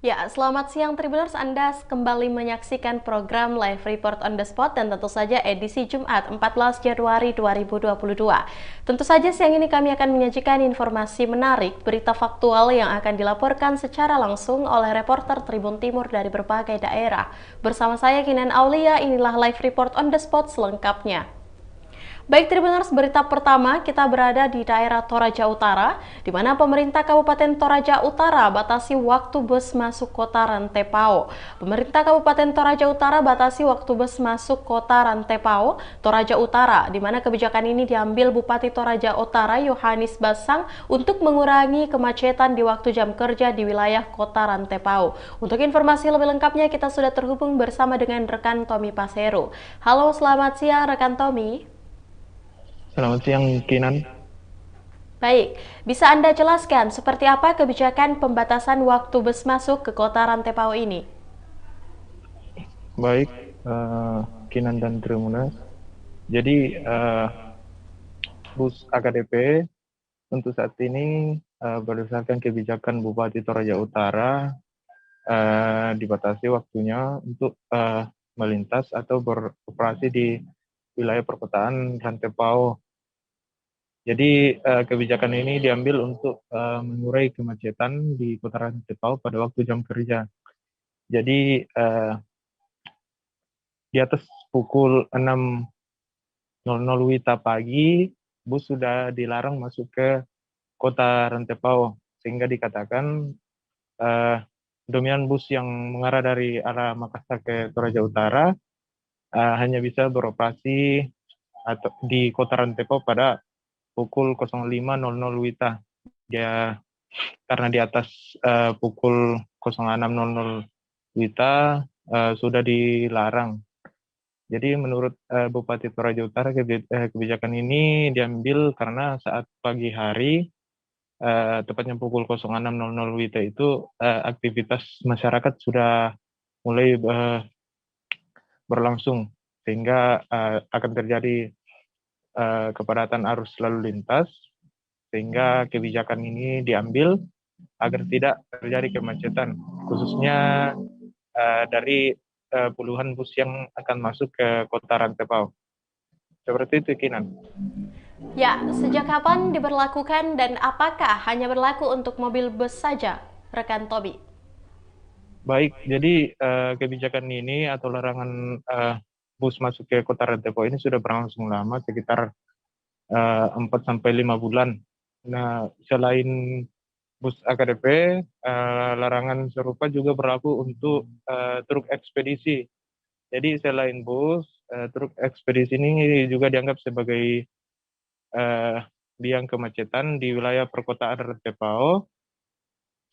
Ya, selamat siang Tribuners. Anda kembali menyaksikan program Live Report on the Spot dan tentu saja edisi Jumat 14 Januari 2022. Tentu saja siang ini kami akan menyajikan informasi menarik, berita faktual yang akan dilaporkan secara langsung oleh reporter Tribun Timur dari berbagai daerah. Bersama saya Kinan Aulia, inilah Live Report on the Spot selengkapnya. Baik Tribuners, berita pertama kita berada di daerah Toraja Utara, di mana pemerintah Kabupaten Toraja Utara batasi waktu bus masuk kota Rantepao. Pemerintah Kabupaten Toraja Utara batasi waktu bus masuk kota Rantepao, Toraja Utara, di mana kebijakan ini diambil Bupati Toraja Utara Yohanes Basang untuk mengurangi kemacetan di waktu jam kerja di wilayah kota Rantepao. Untuk informasi lebih lengkapnya kita sudah terhubung bersama dengan rekan Tommy Pasero. Halo, selamat siang rekan Tommy. Selamat siang, Kinan. Baik, bisa Anda jelaskan seperti apa kebijakan pembatasan waktu bus masuk ke kota Rantepao ini? Baik, Kinan dan Trimunas. Jadi, bus AKDP untuk saat ini berdasarkan kebijakan Bupati Toraja Utara dibatasi waktunya untuk melintas atau beroperasi di wilayah perkotaan Rantepao. Jadi, kebijakan ini diambil untuk mengurai kemacetan di kota Rantepao pada waktu jam kerja. Jadi, di atas pukul 6.00 WITA pagi, bus sudah dilarang masuk ke kota Rantepao, sehingga dikatakan eh, dominan bus yang mengarah dari arah Makassar ke Toraja Utara hanya bisa beroperasi atau di kota Rantepao pada pukul 05.00 WITA. Dia karena di atas pukul 06.00 WITA sudah dilarang. Jadi menurut Bupati Toraja Utara kebijakan ini diambil karena saat pagi hari tepatnya pukul 06.00 WITA itu aktivitas masyarakat sudah mulai berlangsung sehingga akan terjadi kepadatan arus lalu lintas, sehingga kebijakan ini diambil agar tidak terjadi kemacetan khususnya dari puluhan bus yang akan masuk ke kota Rantepao. Seperti itu, Kinan. Ya, sejak kapan diberlakukan dan apakah hanya berlaku untuk mobil bus saja, rekan Tobi? Baik, jadi kebijakan ini atau larangan bus masuk ke kota Rantepao ini sudah berlangsung lama, sekitar 4 sampai 5 bulan. Nah, selain bus AKDP, larangan serupa juga berlaku untuk truk ekspedisi. Jadi selain bus, truk ekspedisi ini juga dianggap sebagai biang kemacetan di wilayah perkotaan Rantepao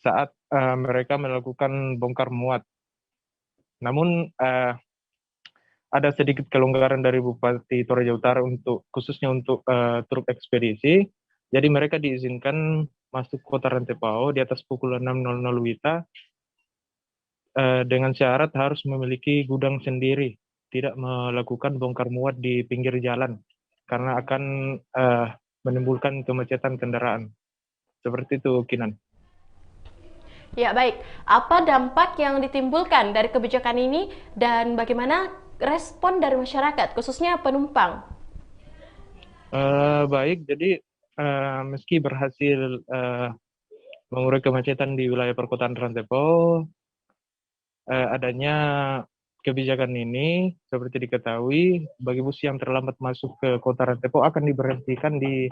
saat mereka melakukan bongkar muat. Namun ada sedikit kelonggaran dari Bupati Toraja Utara untuk khususnya untuk truk ekspedisi. Jadi mereka diizinkan masuk kota Rantepao di atas pukul 6.00 WITA dengan syarat harus memiliki gudang sendiri, tidak melakukan bongkar muat di pinggir jalan karena akan menimbulkan kemacetan kendaraan. Seperti itu, Kinan. Ya, baik. Apa dampak yang ditimbulkan dari kebijakan ini dan bagaimana respon dari masyarakat, khususnya penumpang? Baik, jadi meski berhasil mengurai kemacetan di wilayah perkotaan Rantepao, adanya kebijakan ini seperti diketahui bagi bus yang terlambat masuk ke kota Rantepao akan diberhentikan di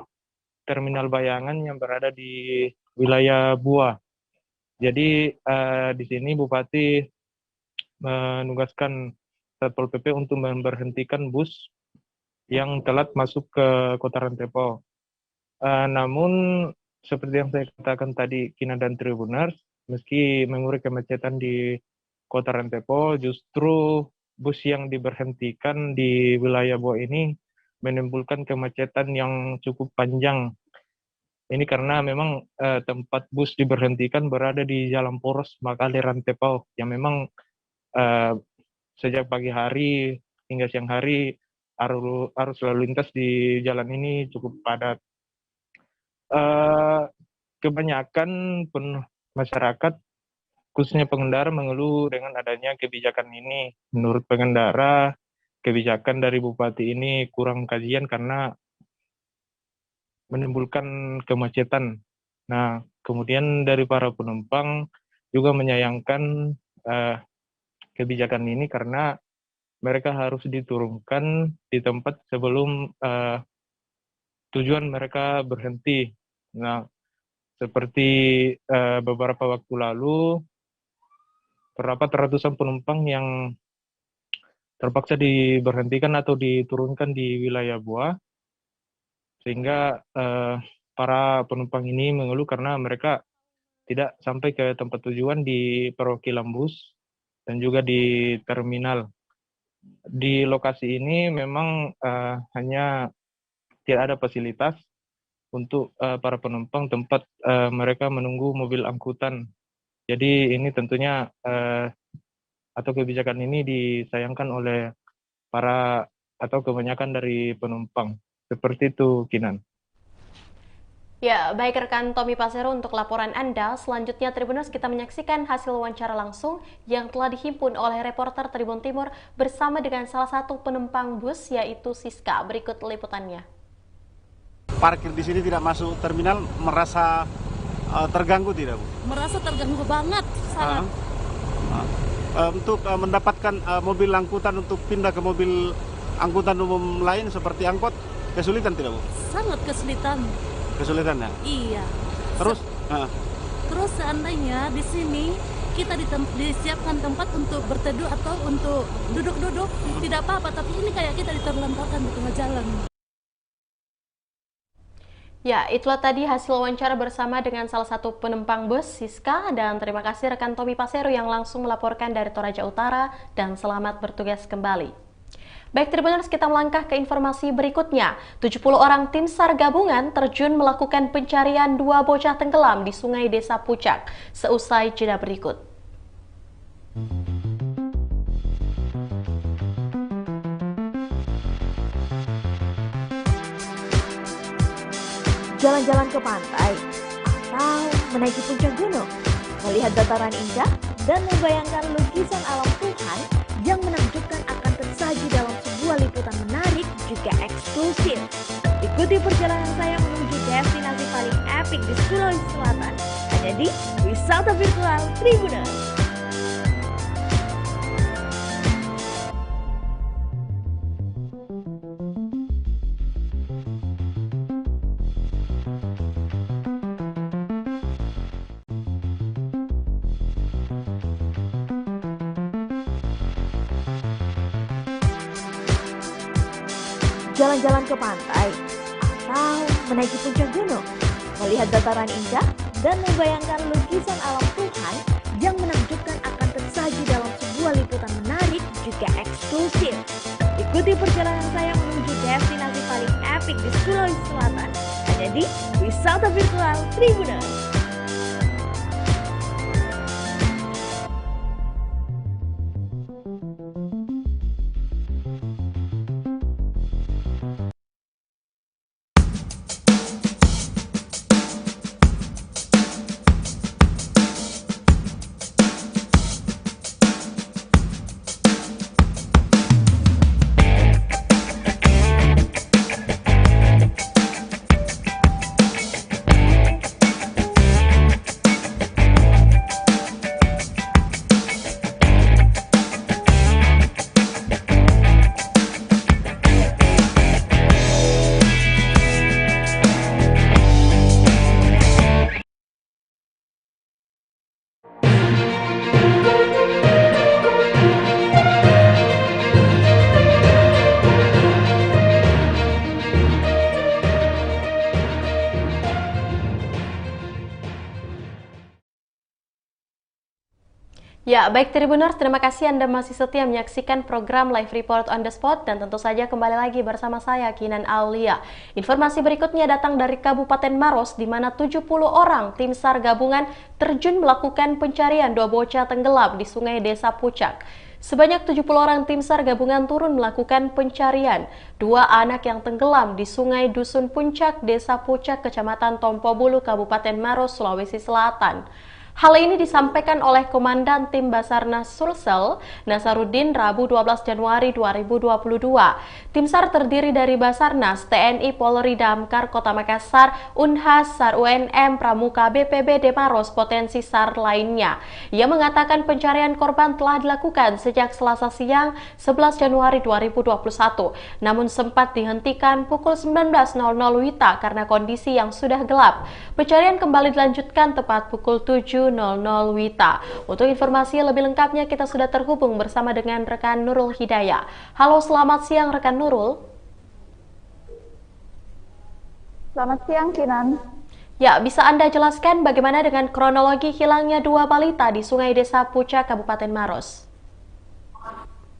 terminal Bayangan yang berada di wilayah Buah. Jadi di sini Bupati menugaskan Satpol PP untuk memberhentikan bus yang telat masuk ke kota Rantepao. Namun seperti yang saya katakan tadi, Kina dan Tribuners, meski mengurai kemacetan di kota Rantepao, justru bus yang diberhentikan di wilayah Buah ini menimbulkan kemacetan yang cukup panjang. Ini karena memang tempat bus diberhentikan berada di Jalan Poros Makale Rantepao, yang memang eh, sejak pagi hari hingga siang hari arus lalu lintas di jalan ini cukup padat. Eh, Kebanyakan masyarakat khususnya pengendara mengeluh dengan adanya kebijakan ini. Menurut pengendara, kebijakan dari Bupati ini kurang kajian karena menimbulkan kemacetan. Nah, kemudian dari para penumpang juga menyayangkan kebijakan ini karena mereka harus diturunkan di tempat sebelum tujuan mereka berhenti. Nah, seperti beberapa waktu lalu, terdapat ratusan penumpang yang terpaksa diberhentikan atau diturunkan di wilayah Buah, sehingga para penumpang ini mengeluh karena mereka tidak sampai ke tempat tujuan di perwakilan bus dan juga di terminal. Di lokasi ini memang hanya tidak ada fasilitas untuk para penumpang tempat mereka menunggu mobil angkutan. Jadi ini tentunya atau kebijakan ini disayangkan oleh para atau kebanyakan dari penumpang. Seperti itu, Kinan. Ya, baik rekan Tommy Pasero untuk laporan Anda. Selanjutnya Tribuners kita menyaksikan hasil wawancara langsung yang telah dihimpun oleh reporter Tribun Timur bersama dengan salah satu penumpang bus yaitu Siska. Berikut liputannya. Parkir di sini tidak masuk terminal merasa terganggu tidak, Bu? Merasa terganggu banget, sangat. Untuk mendapatkan mobil angkutan untuk pindah ke mobil angkutan umum lain seperti angkot, kesulitan tidak, Bu? Sangat kesulitan. Kesulitan ya? Iya. Terus? Terus seandainya di sini kita disiapkan tempat untuk berteduh atau untuk duduk-duduk, tidak apa-apa. Tapi ini kayak kita diterlantarkan di tengah jalan. Ya, itulah tadi hasil wawancara bersama dengan salah satu penumpang bus, Siska, dan terima kasih rekan Tommy Pasero yang langsung melaporkan dari Toraja Utara, dan selamat bertugas kembali. Baik Tribuners, kita melangkah ke informasi berikutnya. 70 orang tim SAR gabungan terjun melakukan pencarian 2 bocah tenggelam di Sungai Desa Pucak. Seusai jeda berikut. Jalan-jalan ke pantai, atau menaiki puncak gunung, melihat dataran indah, dan membayangkan lukisan alam Tuhan yang menakjubkan akan tersaji dalam sebuah liputan menarik juga eksklusif. Ikuti perjalanan saya menuju destinasi paling epik di Sulawesi Selatan, hanya di Wisata Virtual Tribuners. Jalan-jalan ke pantai, atau menaiki puncak gunung, melihat dataran indah, dan membayangkan lukisan alam Tuhan yang menakjubkan akan tersaji dalam sebuah liputan menarik juga eksklusif. Ikuti perjalanan saya menuju destinasi paling epik di Sulawesi Selatan, hanya di Wisata Virtual Tribuners. Ya, baik Tribuners, terima kasih Anda masih setia menyaksikan program Live Report on the Spot, dan tentu saja kembali lagi bersama saya, Kinan Aulia. Informasi berikutnya datang dari Kabupaten Maros, di mana 70 orang tim SAR gabungan terjun melakukan pencarian 2 bocah tenggelam di Sungai Desa Pucak. Sebanyak 70 orang tim SAR gabungan turun melakukan pencarian 2 anak yang tenggelam di Sungai Dusun Puncak, Desa Pucak, Kecamatan Tompobulu, Kabupaten Maros, Sulawesi Selatan. Hal ini disampaikan oleh Komandan Tim Basarnas Sulsel, Nasaruddin, Rabu 12 Januari 2022. Tim SAR terdiri dari Basarnas, TNI, Polri, Damkar, Kota Makassar, Unhas, SAR UNM, Pramuka, BPBD Maros, potensi SAR lainnya. Ia mengatakan pencarian korban telah dilakukan sejak Selasa siang 11 Januari 2021, namun sempat dihentikan pukul 19.00 WITA karena kondisi yang sudah gelap. Pencarian kembali dilanjutkan tepat pukul 7.00 WITA. Untuk informasi lebih lengkapnya kita sudah terhubung bersama dengan rekan Nurul Hidayah. Halo, selamat siang rekan Nurul. Selamat siang, Kinan. Ya, bisa Anda jelaskan bagaimana dengan kronologi hilangnya 2 balita di Sungai Desa Pucak, Kabupaten Maros?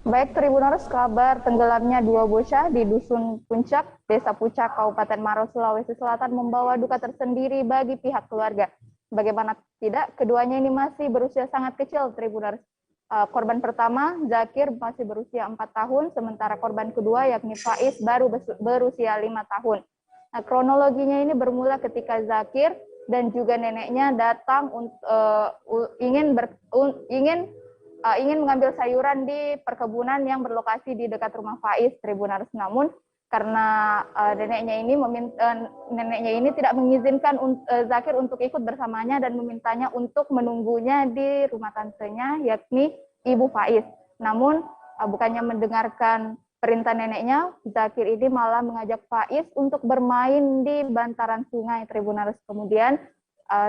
Baik, Tribuners, kabar tenggelamnya 2 bocah di Dusun Puncak, Desa Pucak, Kabupaten Maros, Sulawesi Selatan membawa duka tersendiri bagi pihak keluarga. Bagaimana tidak, keduanya ini masih berusia sangat kecil, Tribuners. Korban pertama, Zakir, masih berusia 4 tahun, sementara korban kedua, yakni Faiz, baru berusia 5 tahun. Nah, kronologinya ini bermula ketika Zakir dan juga neneknya datang ingin mengambil sayuran di perkebunan yang berlokasi di dekat rumah Faiz, Tribuners. Namun karena neneknya ini tidak mengizinkan Zakir untuk ikut bersamanya dan memintanya untuk menunggunya di rumah tantenya, yakni Ibu Faiz. Namun bukannya mendengarkan perintah neneknya, Zakir ini malah mengajak Faiz untuk bermain di bantaran sungai, Tribuners. Kemudian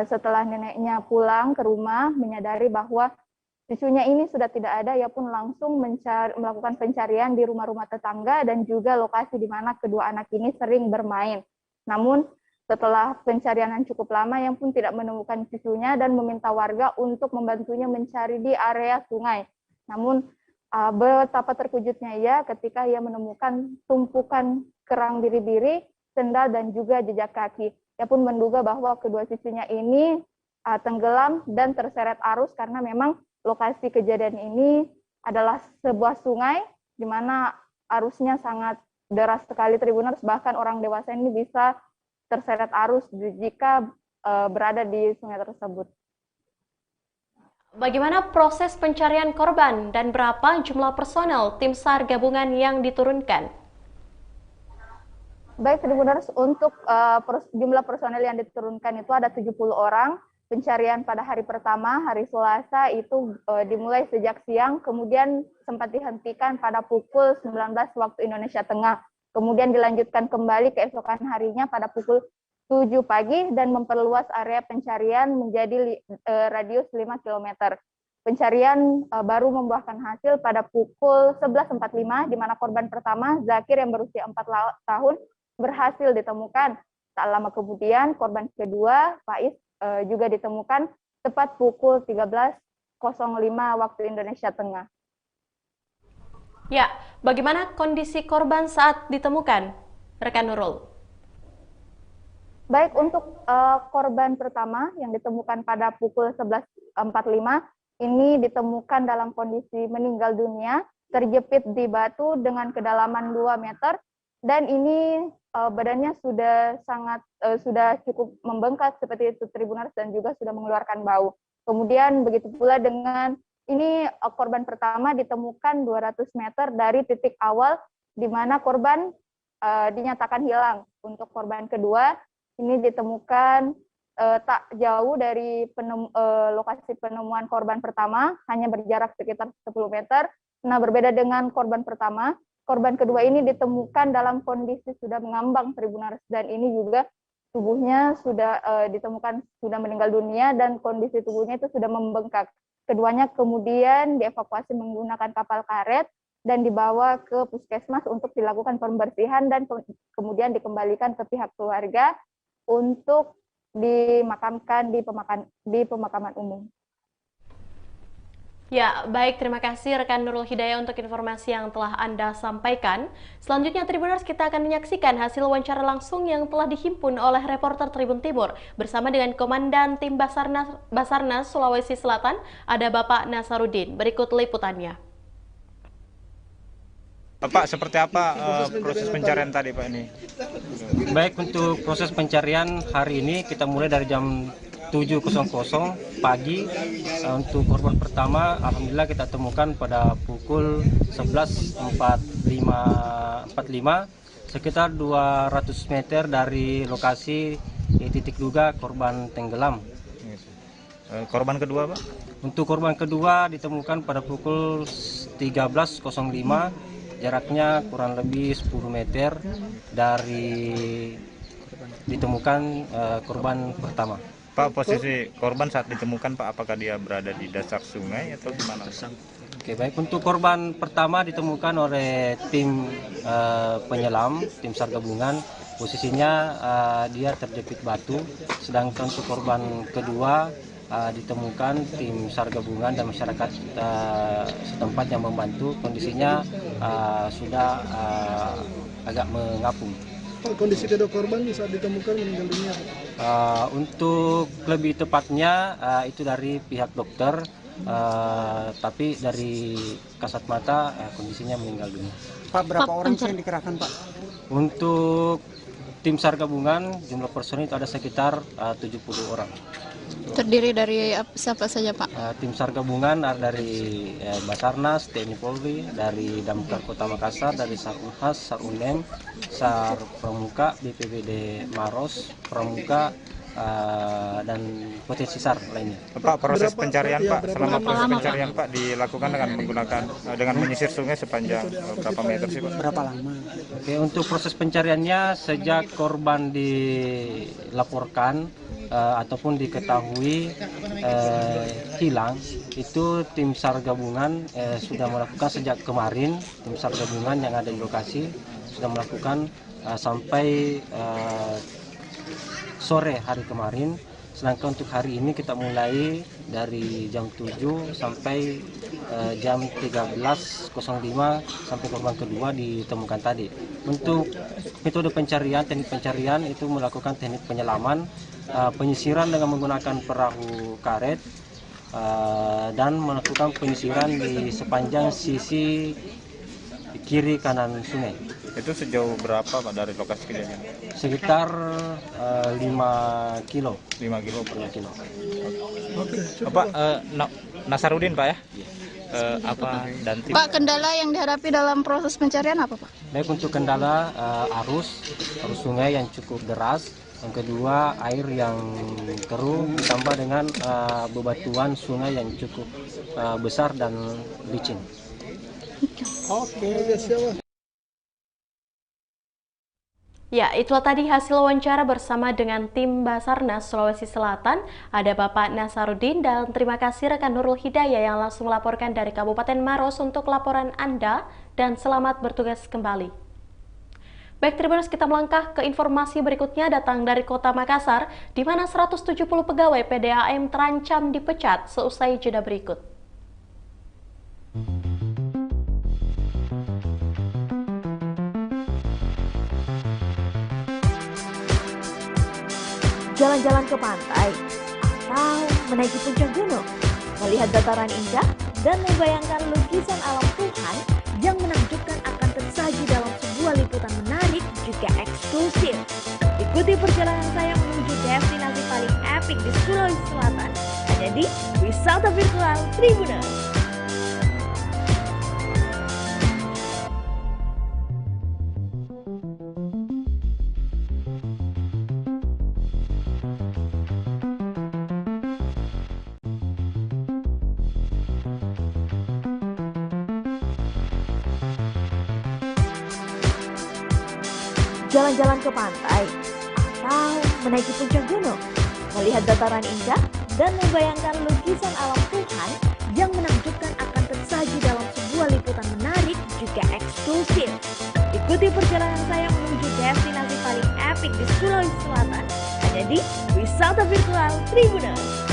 setelah neneknya pulang ke rumah menyadari bahwa cucunya ini sudah tidak ada, ia pun langsung melakukan pencarian di rumah-rumah tetangga dan juga lokasi di mana kedua anak ini sering bermain. Namun setelah pencarian yang cukup lama, ia pun tidak menemukan cucunya dan meminta warga untuk membantunya mencari di area sungai. Namun betapa terkejutnya ia ketika ia menemukan tumpukan kerang biri-biri, sendal dan juga jejak kaki. Ia pun menduga bahwa kedua cucunya ini tenggelam dan terseret arus karena memang lokasi kejadian ini adalah sebuah sungai di mana arusnya sangat deras sekali, Tribuners. Bahkan orang dewasa ini bisa terseret arus jika berada di sungai tersebut. Bagaimana proses pencarian korban dan berapa jumlah personel tim SAR gabungan yang diturunkan? Baik, Tribuners, untuk jumlah personel yang diturunkan itu ada 70 orang. Pencarian pada hari pertama, hari Selasa, itu dimulai sejak siang, kemudian sempat dihentikan pada pukul 19 waktu Indonesia Tengah. Kemudian dilanjutkan kembali keesokan harinya pada pukul 7 pagi dan memperluas area pencarian menjadi radius 5 km. Pencarian baru membuahkan hasil pada pukul 11.45, di mana korban pertama, Zakir yang berusia 4 tahun, berhasil ditemukan. Tak lama kemudian, korban kedua, Faiz, juga ditemukan tepat pukul 13.05 waktu Indonesia Tengah. Ya, bagaimana kondisi korban saat ditemukan, rekan Nurul? Baik, untuk korban pertama yang ditemukan pada pukul 11.45, ini ditemukan dalam kondisi meninggal dunia, terjepit di batu dengan kedalaman 2 meter, dan ini badannya sudah cukup membengkak seperti itu, Tribuners, dan juga sudah mengeluarkan bau. Kemudian begitu pula dengan ini korban pertama ditemukan 200 meter dari titik awal di mana korban dinyatakan hilang. Untuk korban kedua ini ditemukan tak jauh dari lokasi penemuan korban pertama, hanya berjarak sekitar 10 meter. Nah, berbeda dengan korban pertama, korban kedua ini ditemukan dalam kondisi sudah mengambang, Tribuners, dan ini juga tubuhnya sudah ditemukan sudah meninggal dunia dan kondisi tubuhnya itu sudah membengkak. Keduanya kemudian dievakuasi menggunakan kapal karet dan dibawa ke puskesmas untuk dilakukan pembersihan dan kemudian dikembalikan ke pihak keluarga untuk dimakamkan di pemakaman umum. Ya, baik, terima kasih rekan Nurul Hidayah untuk informasi yang telah Anda sampaikan. Selanjutnya, Tribuners, kita akan menyaksikan hasil wawancara langsung yang telah dihimpun oleh reporter Tribun Timur bersama dengan Komandan Tim Basarnas Sulawesi Selatan, ada Bapak Nasaruddin. Berikut liputannya. Bapak, seperti apa proses pencarian tadi, Pak, ini? Baik, untuk proses pencarian hari ini kita mulai dari jam 7.00 pagi. Untuk korban pertama, alhamdulillah kita temukan pada pukul 11.45 sekitar 200 meter dari lokasi titik duga korban tenggelam. Korban kedua, Pak? Untuk korban kedua ditemukan pada pukul 13.05, jaraknya kurang lebih 10 meter dari ditemukan korban pertama. Pak, posisi korban saat ditemukan, Pak, apakah dia berada di dasar sungai atau di mana? Oke, baik. Untuk korban pertama ditemukan oleh tim penyelam, tim SAR gabungan. Posisinya dia terjepit batu. Sedangkan untuk korban kedua ditemukan tim SAR gabungan dan masyarakat setempat yang membantu. Kondisinya sudah agak mengapung. Pak, kondisi kedua korban saat ditemukan meninggal dunia? Untuk lebih tepatnya itu dari pihak dokter, tapi dari kasat mata kondisinya meninggal dunia. Pak, berapa orang yang dikerahkan, Pak? Untuk tim SAR gabungan jumlah personil itu ada sekitar 70 orang. Terdiri dari siapa saja, Pak? Tim SAR gabungan dari Basarnas, TNI Polri, dari Damkar Kota Makassar, dari SAR Unhas, SAR UNEM, SAR Pramuka, BPBD Maros, Pramuka, dan potensi SAR lainnya. Pak, proses pencarian, Pak, selama proses pencarian, Pak, dilakukan dengan menyisir sungai sepanjang berapa meter sih, Pak? Berapa lama? Oke, untuk proses pencariannya sejak korban dilaporkan ataupun diketahui hilang, itu tim SAR gabungan sudah melakukan sejak kemarin. Tim SAR gabungan yang ada di lokasi sudah melakukan sampai sore hari kemarin. Sedangkan untuk hari ini kita mulai dari jam 7 sampai jam 13.05 sampai korban kedua ditemukan tadi. Untuk metode pencarian, teknik pencarian itu melakukan teknik penyelaman, penyisiran dengan menggunakan perahu karet, dan melakukan penyisiran di sepanjang sisi kiri kanan sungai. Itu sejauh berapa, Pak, dari lokasi kejadian? Sekitar 5 kilo. 5 kilo per kilo. Pak, Nasarudin, Pak, ya? Apa dan tim? Pak, kendala yang dihadapi dalam proses pencarian apa, Pak? Baik, untuk kendala arus sungai yang cukup deras. Yang kedua, air yang keruh ditambah dengan bebatuan sungai yang cukup besar dan licin. Oke, siapa? Ya, itulah tadi hasil wawancara bersama dengan tim Basarnas Sulawesi Selatan. Ada Bapak Nasarudin dan terima kasih rekan Nurul Hidayah yang langsung melaporkan dari Kabupaten Maros untuk laporan Anda dan selamat bertugas kembali. Baik, Tribuners, kita melangkah ke informasi berikutnya datang dari Kota Makassar, di mana 170 pegawai PDAM terancam dipecat seusai jeda berikut. Jalan-jalan ke pantai, atau menaiki puncak gunung, melihat dataran indah, dan membayangkan lukisan alam Tuhan yang menakjubkan akan tersaji dalam sebuah liputan menarik juga eksklusif. Ikuti perjalanan saya menuju destinasi paling epik di Sulawesi Selatan, hanya di Wisata Virtual Tribuners. Jalan-jalan ke pantai, atau menaiki puncak gunung, melihat dataran indah, dan membayangkan lukisan alam Tuhan yang menakjubkan akan tersaji dalam sebuah liputan menarik juga eksklusif. Ikuti perjalanan saya menuju destinasi paling epik di Sulawesi Selatan, hanya di Wisata Virtual Tribuners.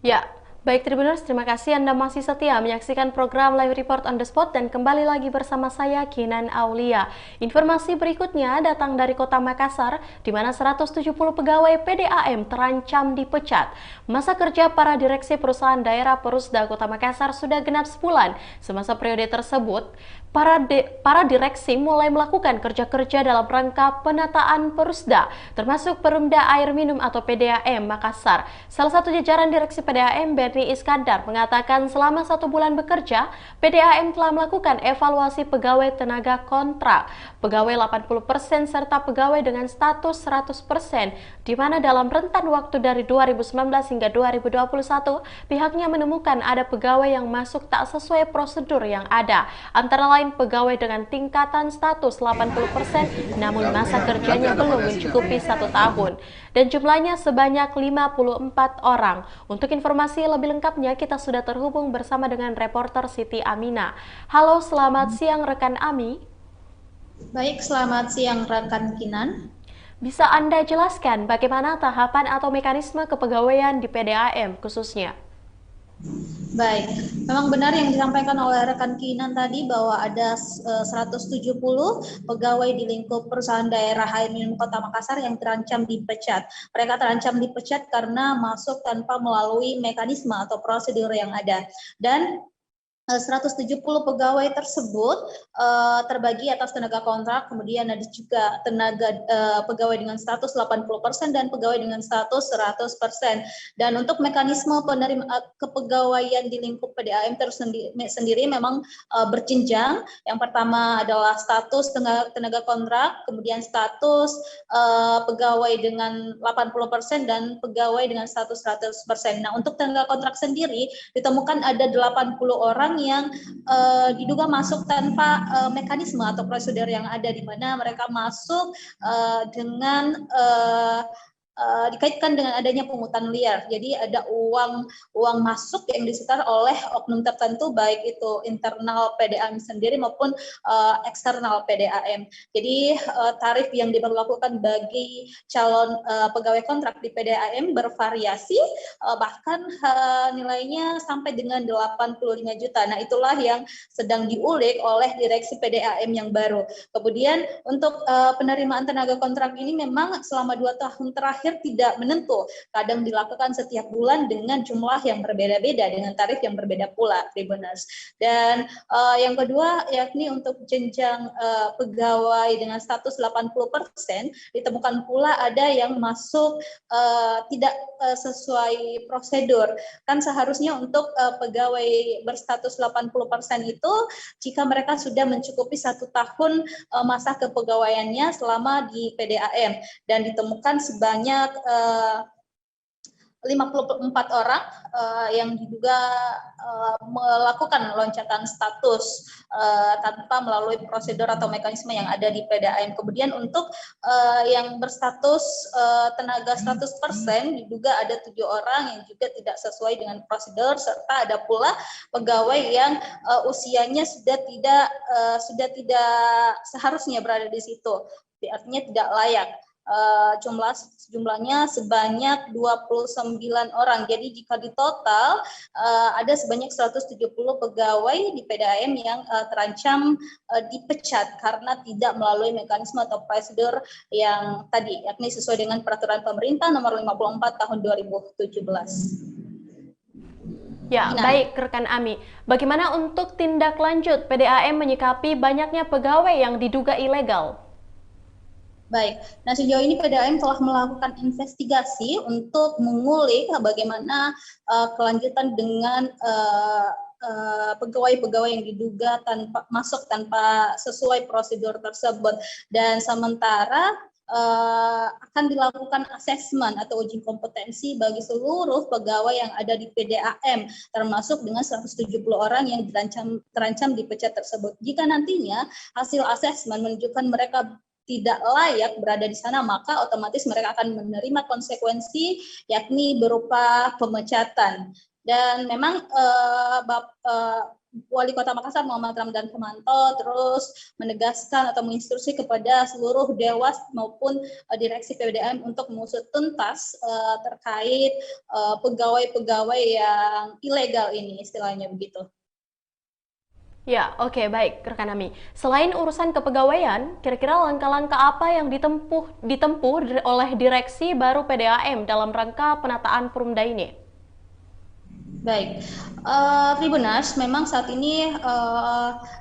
Ya, baik Tribuners, terima kasih Anda masih setia menyaksikan program Live Report on the Spot dan kembali lagi bersama saya Kinan Aulia. Informasi berikutnya datang dari Kota Makassar, di mana 170 pegawai PDAM terancam dipecat. Masa kerja para direksi perusahaan daerah Perusda Kota Makassar sudah genap sebulan. Semasa periode tersebut, para direksi mulai melakukan kerja-kerja dalam rangka penataan Perusda, termasuk Perumda Air Minum atau PDAM Makassar. Salah satu jajaran direksi PDAM, Berni Iskandar, mengatakan selama 1 bulan bekerja, PDAM telah melakukan evaluasi pegawai tenaga kontrak, pegawai 80% serta pegawai dengan status 100%, di mana dalam rentan waktu dari 2019 hingga 2021, pihaknya menemukan ada pegawai yang masuk tak sesuai prosedur yang ada, antara lain pegawai dengan tingkatan status 80%, namun masa kerjanya belum mencukupi 1 tahun, dan jumlahnya sebanyak 54 orang. Untuk informasi lebih lengkapnya, kita sudah terhubung bersama dengan reporter Siti Amina. Halo, selamat siang rekan Ami. Baik, selamat siang rekan Kinan. Bisa Anda jelaskan bagaimana tahapan atau mekanisme kepegawaian di PDAM khususnya? Baik, memang benar yang disampaikan oleh rekan Kinan tadi bahwa ada 170 pegawai di lingkup perusahaan daerah air minum Kota Makassar yang terancam dipecat. Mereka terancam dipecat karena masuk tanpa melalui mekanisme atau prosedur yang ada. Dan 170 pegawai tersebut terbagi atas tenaga kontrak, kemudian ada juga pegawai dengan status 80% dan pegawai dengan status 100%. Dan untuk mekanisme kepegawaian di lingkup PDAM sendiri memang berjenjang. Yang pertama adalah status tenaga kontrak, kemudian status pegawai dengan 80% dan pegawai dengan status 100%. Nah, untuk tenaga kontrak sendiri ditemukan ada 80 orang yang diduga masuk tanpa mekanisme atau prosedur yang ada, di mana mereka masuk dengan dikaitkan dengan adanya pungutan liar. Jadi ada uang masuk yang disetor oleh oknum tertentu, baik itu internal PDAM sendiri maupun eksternal PDAM. Jadi tarif yang diberlakukan bagi calon pegawai kontrak di PDAM bervariasi, bahkan nilainya sampai dengan 85 juta. Nah, itulah yang sedang diulik oleh direksi PDAM yang baru. Kemudian untuk penerimaan tenaga kontrak ini memang selama 2 tahun terakhir tidak menentu, kadang dilakukan setiap bulan dengan jumlah yang berbeda-beda, dengan tarif yang berbeda pula, Tribuners. Dan yang kedua yakni untuk jenjang pegawai dengan status 80%, ditemukan pula ada yang masuk tidak sesuai prosedur. Kan seharusnya untuk pegawai berstatus 80% itu jika mereka sudah mencukupi 1 tahun masa kepegawaiannya selama di PDAM, dan ditemukan sebanyak 54 orang yang diduga melakukan loncatan status tanpa melalui prosedur atau mekanisme yang ada di PDAM. Kemudian untuk yang berstatus tenaga 100% diduga ada 7 orang yang juga tidak sesuai dengan prosedur, serta ada pula pegawai yang usianya sudah tidak seharusnya berada di situ, artinya tidak layak. Jumlahnya sebanyak 29 orang. Jadi jika di total ada sebanyak 170 pegawai di PDAM yang terancam dipecat karena tidak melalui mekanisme atau prosedur yang tadi, yakni sesuai dengan peraturan pemerintah nomor 54 tahun 2017. Ya, baik rekan Ami. Bagaimana untuk tindak lanjut PDAM menyikapi banyaknya pegawai yang diduga ilegal? Baik, nah sejauh ini PDAM telah melakukan investigasi untuk mengulik bagaimana kelanjutan dengan pegawai-pegawai yang diduga masuk tanpa sesuai prosedur tersebut, dan sementara akan dilakukan asesmen atau uji kompetensi bagi seluruh pegawai yang ada di PDAM, termasuk dengan 170 orang yang terancam dipecat tersebut. Jika nantinya hasil asesmen menunjukkan mereka tidak layak berada di sana, maka otomatis mereka akan menerima konsekuensi, yakni berupa pemecatan. Dan memang Wali Kota Makassar Muhammad Ramdan Pemanto terus menegaskan atau menginstruksi kepada seluruh dewas maupun direksi PDAM untuk mengusut tuntas terkait pegawai-pegawai yang ilegal ini, istilahnya begitu. Ya, oke, baik, rekan Ami. Selain urusan kepegawaian, kira-kira langkah-langkah apa yang ditempuh oleh direksi baru PDAM dalam rangka penataan Perumda ini? Baik, Tribuners, memang saat ini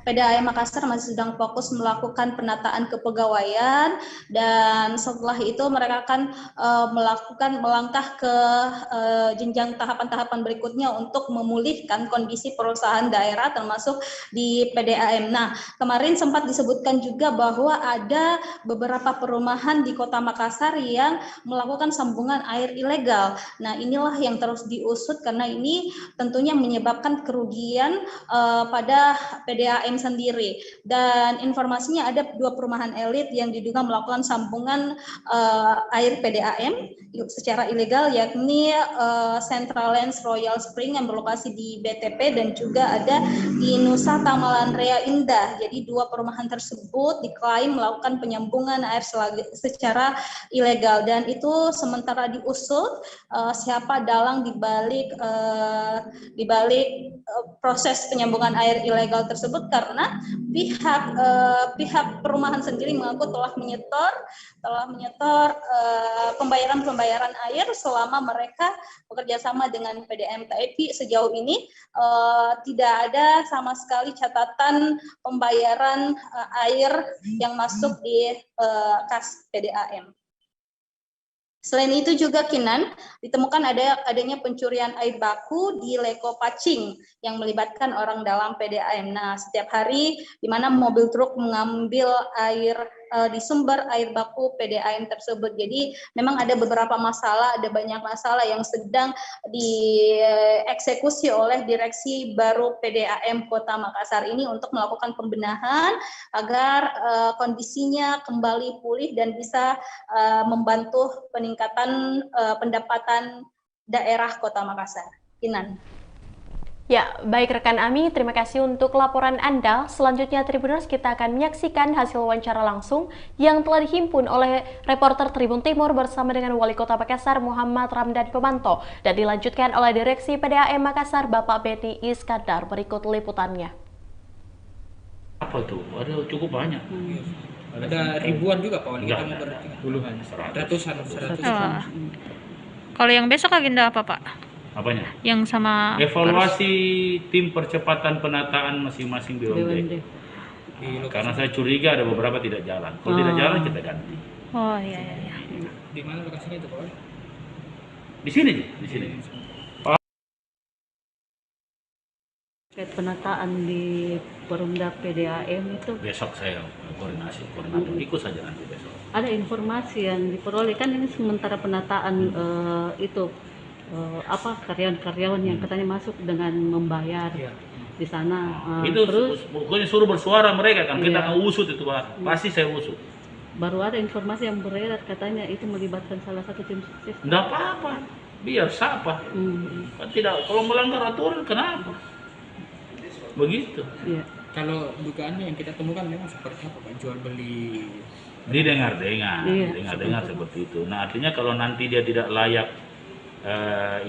PDAM Makassar masih sedang fokus melakukan penataan kepegawaian, dan setelah itu mereka akan melangkah ke jenjang tahapan-tahapan berikutnya untuk memulihkan kondisi perusahaan daerah termasuk di PDAM. Nah, kemarin sempat disebutkan juga bahwa ada beberapa perumahan di Kota Makassar yang melakukan sambungan air ilegal. Nah, inilah yang terus diusut karena ini tentunya menyebabkan kerugian pada PDAM sendiri. Dan informasinya ada 2 perumahan elit yang diduga melakukan sambungan air PDAM secara ilegal, yakni Central Lands Royal Spring yang berlokasi di BTP dan juga ada di Nusa Tamalan Rea Indah. Jadi 2 perumahan tersebut diklaim melakukan penyambungan air secara ilegal, dan itu sementara diusut siapa dalang di balik proses penyambungan air ilegal tersebut, karena pihak perumahan sendiri mengaku telah menyetor pembayaran air selama mereka bekerja sama dengan PDAM. Tapi sejauh ini tidak ada sama sekali catatan pembayaran air yang masuk di kas PDAM. Selain itu juga Kinan, ditemukan adanya pencurian air baku di Leko Pacing yang melibatkan orang dalam PDAM. Nah, setiap hari di mana mobil truk mengambil air di sumber air baku PDAM tersebut. Jadi memang ada beberapa masalah, ada banyak masalah yang sedang dieksekusi oleh direksi baru PDAM Kota Makassar ini untuk melakukan pembenahan agar kondisinya kembali pulih dan bisa membantu peningkatan pendapatan daerah Kota Makassar. Kinan. Ya, baik rekan Ami, terima kasih untuk laporan Anda. Selanjutnya Tribuners, kita akan menyaksikan hasil wawancara langsung yang telah dihimpun oleh reporter Tribun Timur bersama dengan Wali Kota Makassar Muhammad Ramdan Pemanto dan dilanjutkan oleh Direksi PDAM Makassar Bapak Beni Iskandar. Berikut liputannya. Apa tuh? Ada cukup banyak. Ada ribuan juga Pak Wali, kita mau berarti puluhan, ratusan. Kalau yang besok agenda apa Pak? Apanya? Yang sama evaluasi tim percepatan penataan masing-masing BUMD. Karena saya curiga ada beberapa tidak jalan. Kalau tidak jalan kita ganti. Oh iya. Di mana lokasinya itu Pak? Di sini. Penataan di Perumda PDAM itu. Besok saya koordinator ikut saja nanti besok. Ada informasi yang diperoleh kan ini sementara penataan karyawan-karyawan yang katanya masuk dengan membayar di sana. Itu terus pokoknya suruh bersuara mereka kan, kita akan usut itu Pak. Pasti saya usut. Baru ada informasi yang beredar katanya itu melibatkan salah satu tim sukses. Enggak apa-apa, biar siapa. Tidak, kalau melanggar aturan kenapa? Begitu. Iya. Kalau dugaannya yang kita temukan memang seperti apa Pak? Jual beli. Dengar seperti itu. Nah artinya kalau nanti dia tidak layak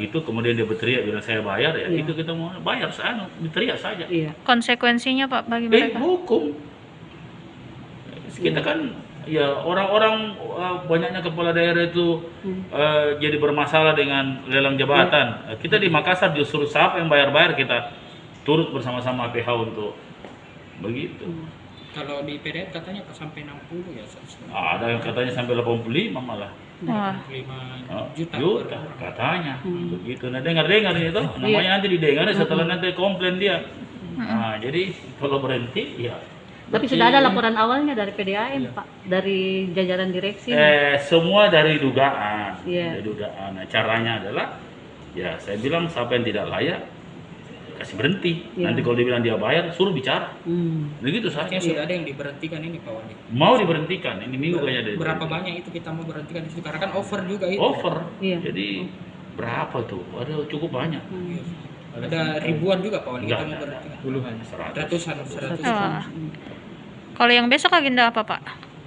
itu kemudian dia berteriak bilang saya bayar ya, itu kita mau bayar diteriak saja. Iya. Konsekuensinya Pak bagi mereka? Hukum. Kita kan ya orang-orang banyaknya kepala daerah itu jadi bermasalah dengan lelang jabatan. Kita di Makassar justru siapa yang bayar-bayar kita turut bersama-sama PH untuk begitu. Kalau di PDAM katanya sampai 60 ya? Ada yang katanya sampai 85 malah. 85 juta katanya. Begitu. Nah dengar-dengar itu namanya nanti didengar setelah nanti komplain dia. Nah jadi kalau berhenti ya. Tapi sudah ada laporan awalnya dari PDAM Pak, dari jajaran direksi. Semua dari dugaan. Dari dugaan. Nah, caranya adalah ya saya bilang siapa yang tidak layak kasih berhenti. Nanti kalau dia bilang dia bayar, suruh bicara. Begitu saja. Sudah ada yang diberhentikan ini Pak Wali. Mau diberhentikan, ini minggu kayaknya ada. Berapa banyak itu kita mau berhentikan di situ? Karena kan over juga itu. Over. Jadi berapa tuh? Ada cukup banyak. Ada ribuan juga Pak Wali kita mau berarti. Puluhan, Ratusan. Oh. Kalau yang besok agenda apa Pak?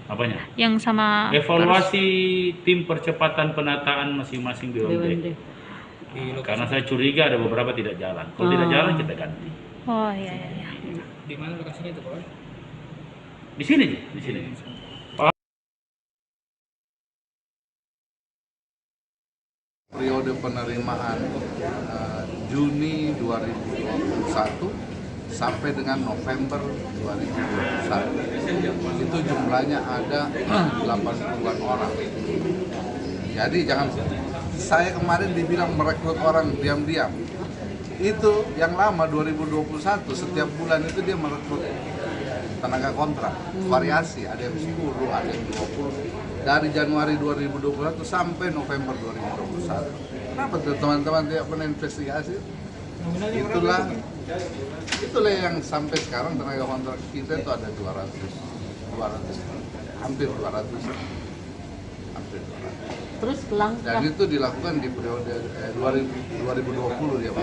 Apanya? Yang sama Evaluasi tim percepatan penataan masing-masing BUMD. Karena saya curiga ada beberapa tidak jalan. Kalau tidak jalan kita ganti. Oh iya. Di mana lokasinya itu Pak Wali? Di sini. Periode penerimaan Juni 2021 sampai dengan November 2021 itu jumlahnya ada 80-an orang. Jadi jangan, saya kemarin dibilang merekrut orang diam-diam. Itu yang lama 2021 setiap bulan itu dia merekrut tenaga kontrak, variasi, ada yang 10, ada yang 20 dari Januari 2021 sampai November 2021. Kenapa tuh teman-teman tidak pernah investigasi? Itulah yang sampai sekarang tenaga kontrak kita itu ada 200, hampir 200. Terus langkah. Dan itu dilakukan di periode 2020 ya Pak.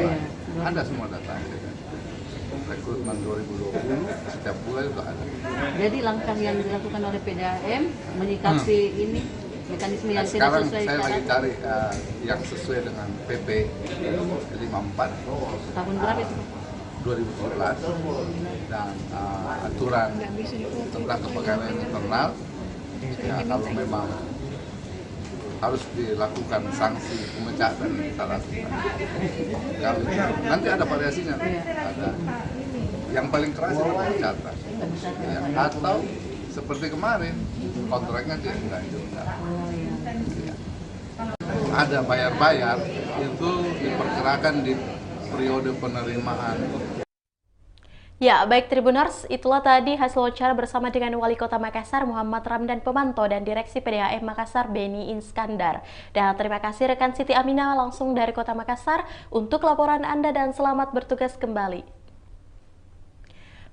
Ada semua data. Rekrutmen 2020 setiap bulan itu ada. Jadi langkah yang dilakukan oleh PDAM menyikapi ini mekanisme yang tidak sekarang sesuai saya syarat. lagi cari yang sesuai dengan PP 54 Tahun berapa itu? 2017 dan aturan tentang kepegawaian internal. Ya, kalau memang harus dilakukan sanksi pemecatan salah satu. Kalau nanti ada variasinya, ada yang paling keras itu pemecatan, ya, atau seperti kemarin kontraknya tidak juga. Ya. Ada bayar-bayar itu diperkirakan di periode penerimaan. Ya, baik Tribuners, itulah tadi hasil wawancara bersama dengan Wali Kota Makassar Muhammad Ramdan Pemanto dan Direksi PDAM Makassar Beni Iskandar. Dan terima kasih rekan Siti Aminah langsung dari Kota Makassar untuk laporan Anda dan selamat bertugas kembali.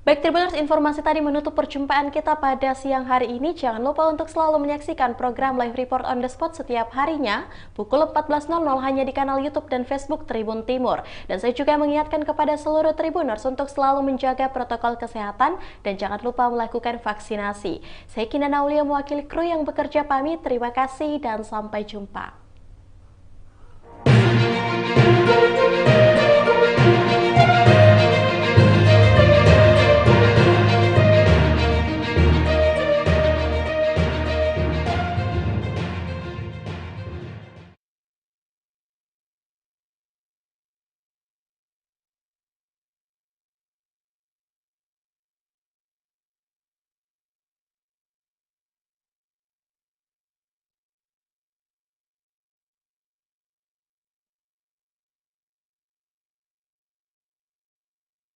Baik Tribuners, informasi tadi menutup perjumpaan kita pada siang hari ini. Jangan lupa untuk selalu menyaksikan program Live Report on the Spot setiap harinya pukul 14.00 hanya di kanal YouTube dan Facebook Tribun Timur. Dan saya juga mengingatkan kepada seluruh Tribuners untuk selalu menjaga protokol kesehatan dan jangan lupa melakukan vaksinasi. Saya Kina Naulia mewakili kru yang bekerja pamit. Terima kasih dan sampai jumpa.